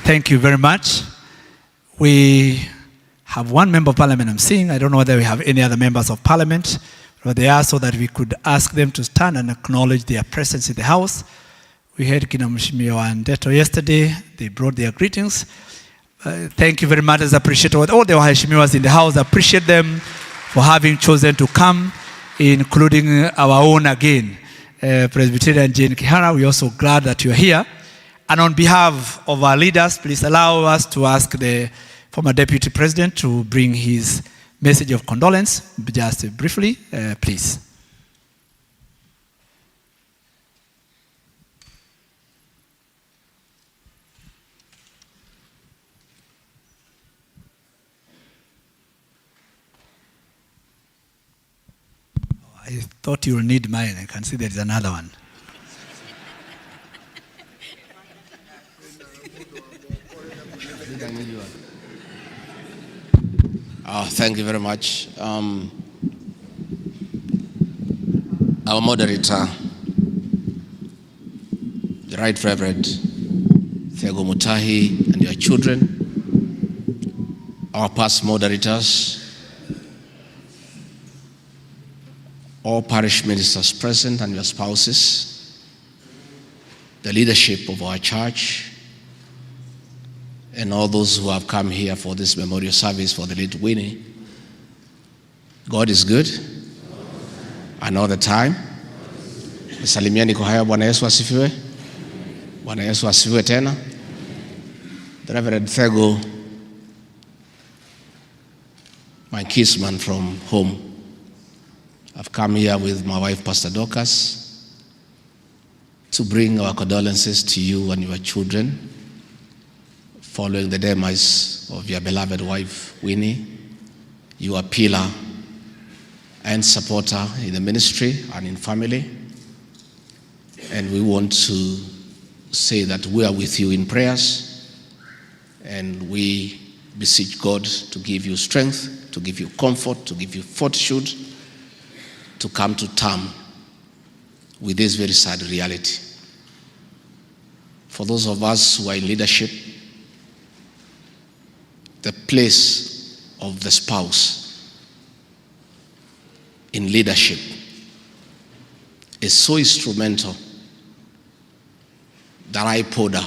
Thank you very much. We have one member of parliament I'm seeing. I don't know whether we have any other members of parliament, but they are so that we could ask them to stand and acknowledge their presence in the house. We heard Kina Mheshimiwa and Ndeto yesterday. They brought their greetings. Thank you very much. I appreciate all the Waheshimiwas in the house. I appreciate them for having chosen to come, including our own again, Presbyterian Jane Kihara. We're also glad that you're here. And on behalf of our leaders, please allow us to ask the former Deputy President to bring his message of condolence, just briefly, please. I thought you will need mine. I can see there is another one. Thank you very much. Our moderator, the Right Reverend Thiago Mutahi and your children, our past moderators, all parish ministers present and your spouses, the leadership of our church, and all those who have come here for this memorial service for the late Winnie. God is good and all the time. Salimiani kwa haya. Bwana Yesu asifiwe. Bwana Yesu asifiwe tena. The Reverend Thego, my kinsman from home, I've come here with my wife, Pastor Dorcas, to bring our condolences to you and your children following the demise of your beloved wife, Winnie. You are a pillar and supporter in the ministry and in family. And we want to say that we are with you in prayers, and we beseech God to give you strength, to give you comfort, to give you fortitude, to come to terms with this very sad reality. For those of us who are in leadership, the place of the spouse in leadership is so instrumental that I ponder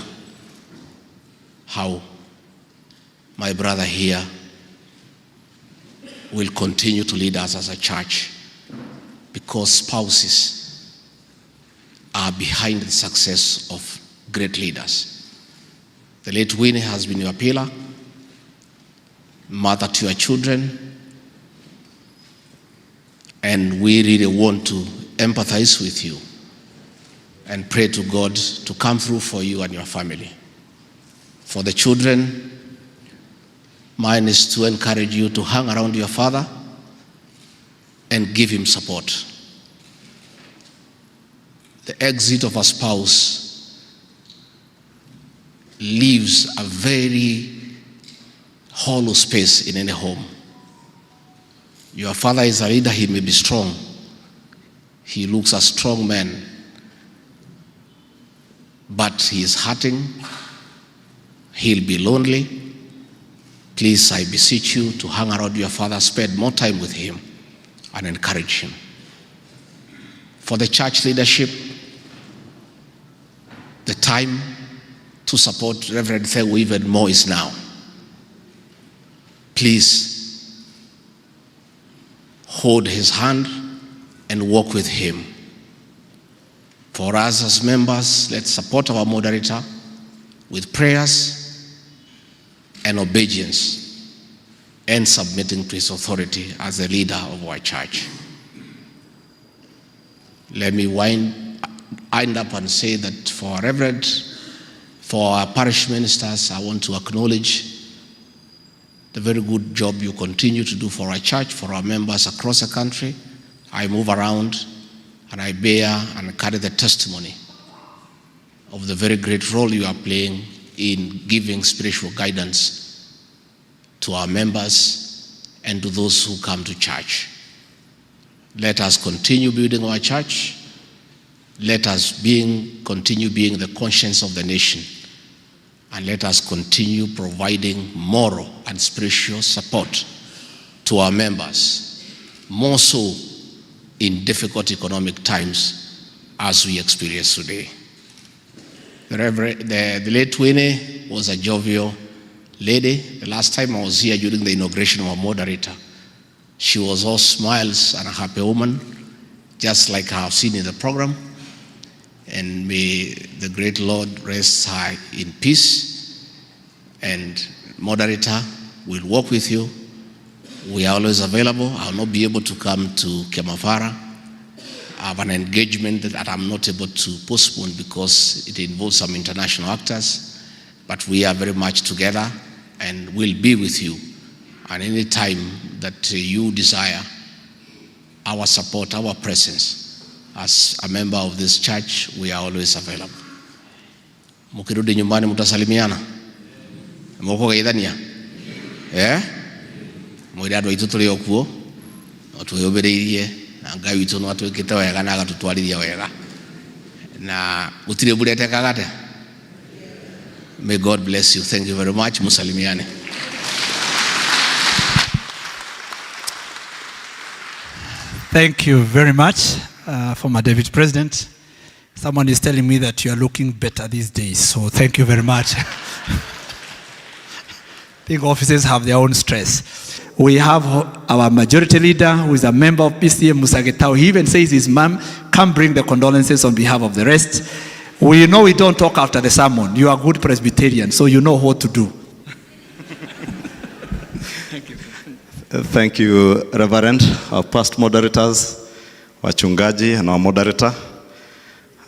how my brother here will continue to lead us as a church, because spouses are behind the success of great leaders. The late Winnie has been your pillar, mother to your children, and we really want to empathize with you and pray to God to come through for you and your family. For the children, mine is to encourage you to hang around your father and give him support. The exit of a spouse leaves a very hollow space in any home. Your father is a leader. He may be strong. He looks a strong man, but he is hurting. He'll be lonely. Please, I beseech you to hang around your father, spend more time with him and encourage him. For the church leadership, the time to support Reverend Thego even more is now. Please hold his hand and walk with him. For us as members, let's support our moderator with prayers and obedience and submitting to his authority as the leader of our church. Let me wind up and say that for our Reverend, for our parish ministers, I want to acknowledge the very good job you continue to do for our church, for our members across the country. I move around and I bear and carry the testimony of the very great role you are playing in giving spiritual guidance to our members and to those who come to church. Let us continue building our church. Let us continue being the conscience of the nation. and let us continue providing moral and spiritual support to our members, more so in difficult economic times as we experience today. The late Winnie was a jovial lady. The last time I was here during the inauguration of our moderator, she was all smiles and a happy woman, just like I have seen in the program. And may the great Lord rest her in peace. And moderator, we'll work with you. We are always available. I'll not be able to come to Kemafara. I have an engagement that I'm not able to postpone because it involves some international actors. But we are very much together and will be with you. And any time that you desire our support, our presence, as a member of this church, we are always available. Mukirudi nyumbani mutasalimiana? Moko gaithania? Mwidadu waitu tuliokuo, watuweobereirie, na Ngai witu no atwikite wega na agatutwarithia wega. Na gutire burete kagate. May God bless you. Thank you very much. Musalimiane. Thank you very much, former David President. Someone is telling me that you are looking better these days, so thank you very much. I think officers have their own stress. We have our majority leader, who is a member of PCA, Musa Getao. He even says his mom, come bring the condolences on behalf of the rest. We know we don't talk after the sermon. You are good Presbyterian, so you know what to do. Thank you. Thank you, Reverend, our past moderators, wachungaji, and our moderator.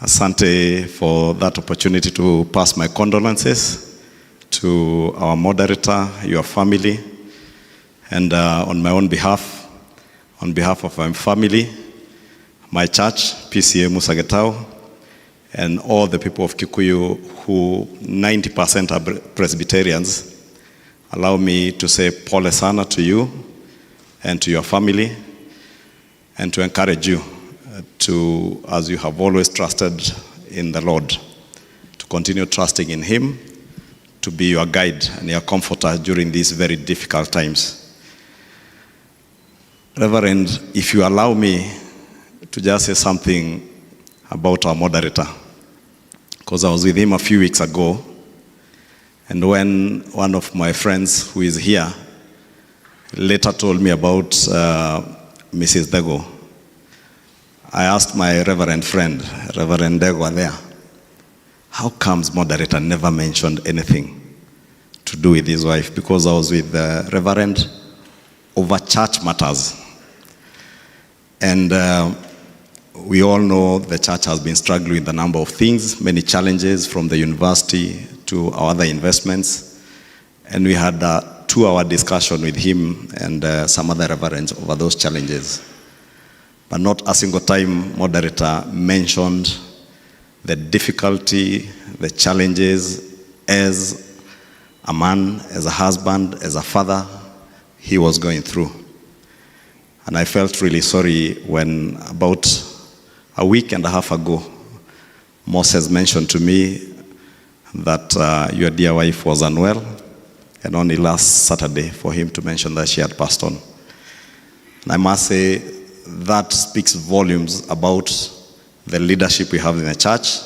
Asante for that opportunity to pass my condolences to our moderator, your family, and on my own behalf, on behalf of my family, my church, PCA Musa Getao, and all the people of Kikuyu who 90% are Presbyterians, allow me to say pole sana to you and to your family, and to encourage you to, as you have always trusted in the Lord, to continue trusting in Him, to be your guide and your comforter during these very difficult times. Reverend, if you allow me to just say something about our moderator, because I was with him a few weeks ago, and when one of my friends who is here later told me about Mrs. Dego, I asked my reverend friend, Reverend Dego there, how comes moderator never mentioned anything to do with his wife? Because I was with the reverend over church matters. And we all know the church has been struggling with a number of things, many challenges from the university to our other investments. And we had a 2-hour discussion with him and some other reverends over those challenges. But not a single time moderator mentioned the difficulty, the challenges as a man, as a husband, as a father he was going through. And I felt really sorry when about a week and a half ago, Moses mentioned to me that your dear wife was unwell, and only last Saturday for him to mention that she had passed on. And I must say that speaks volumes about the leadership we have in the church,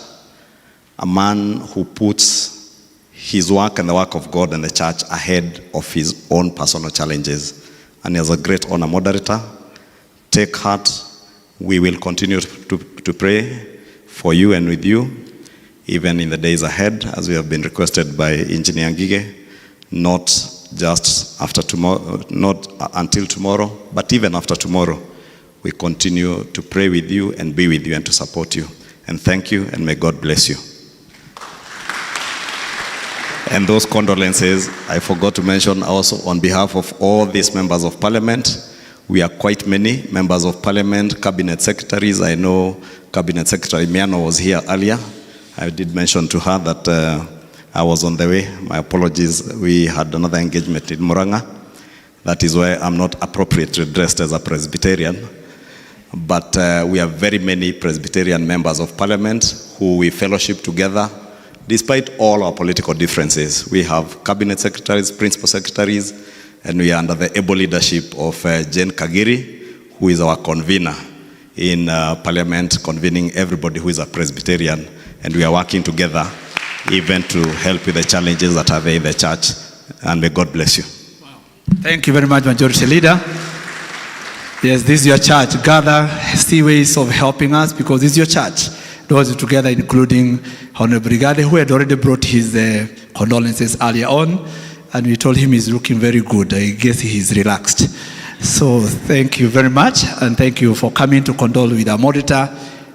a man who puts his work and the work of God and the church ahead of his own personal challenges. And he has a great honor, moderator. Take heart. We will continue to pray for you and with you, even in the days ahead, as we have been requested by Engineer Ngige, not just after tomorrow, not until tomorrow, but even after tomorrow. We continue to pray with you and be with you and to support you. And thank you, and may God bless you. And those condolences, I forgot to mention also on behalf of all these members of parliament. We are quite many members of parliament, cabinet secretaries. I know Cabinet Secretary Miano was here earlier. I did mention to her that I was on the way. My apologies. We had another engagement in Muranga. That is why I'm not appropriately dressed as a Presbyterian. But we have very many Presbyterian members of parliament who we fellowship together. despite all our political differences, we have cabinet secretaries, principal secretaries, and we are under the able leadership of Jane Kagiri, who is our convener in Parliament, convening everybody who is a Presbyterian, and we are working together even to help with the challenges that are there in the church, and may God bless you. Wow. Thank you very much, Majority Leader. Yes, this is your church. Gather, see ways of helping us, because this is your church. Those together, including Honorable Brigade, who had already brought his condolences earlier on, and we told him he's looking very good. I guess he's relaxed. So thank you very much, and thank you for coming to condole with our monitor.